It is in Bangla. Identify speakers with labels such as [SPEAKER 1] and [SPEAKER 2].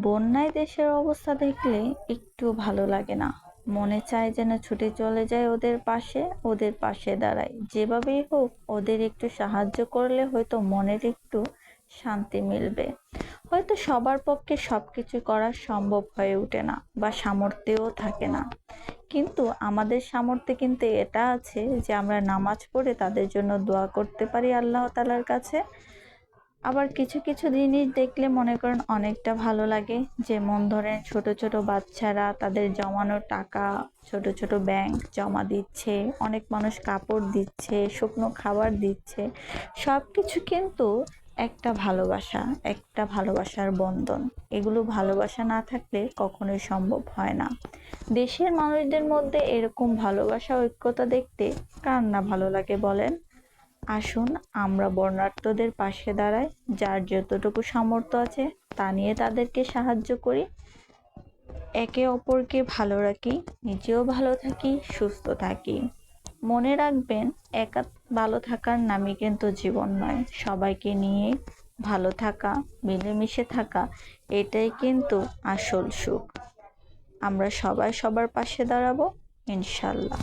[SPEAKER 1] বন্যায় দেশের অবস্থা দেখলে একটু ভালো লাগে না। মনে চায় যেন ছুটে চলে যায় ওদের পাশে দাঁড়ায়। যেভাবেই হোক ওদের একটু সাহায্য করলে হয়তো মনের একটু শান্তি মিলবে। হয়তো সবার পক্ষে সবকিছু করা সম্ভব হয়ে ওঠে না বা সামর্থ্যও থাকে না। কিন্তু আমাদের সামর্থ্যে কিন্তু এটা আছে যে আমরা নামাজ পড়ে তাদের জন্য দোয়া করতে পারি আল্লাহ তাআলার কাছে। আবার কিছু কিছু জিনিস দেখলে মনে করেন অনেকটা ভালো লাগে। যেমন ধরেন ছোট ছোট বাচ্চারা তাদের জমানো টাকা ছোট ছোট ব্যাংক জমা দিচ্ছে, অনেক মানুষ কাপড় দিচ্ছে, শুকনো খাবার দিচ্ছে। সবকিছু কিন্তু একটা ভালোবাসা, একটা ভালোবাসার বন্ধন। এগুলো ভালোবাসা না থাকলে কখনোই সম্ভব হয় না। দেশের মানুষদের মধ্যে এরকম ভালোবাসা ঐক্যতা দেখতে কার না ভালো লাগে বলেন। আসুন আমরা বর্ণাঢ্যদের পাশে দাঁড়াই, যার যতটুকু সামর্থ্য আছে তা নিয়ে তাদেরকে সাহায্য করি, একে অপরকে ভালো রাখি, নিজেও ভালো থাকি, সুস্থ থাকি। মনে রাখবেন, একা ভালো থাকার নামই কিন্তু জীবন নয়। সবাইকে নিয়ে ভালো থাকা, মিলেমিশে থাকা, এটাই কিন্তু আসল সুখ। আমরা সবাই সবার পাশে দাঁড়াবো, ইনশাল্লাহ।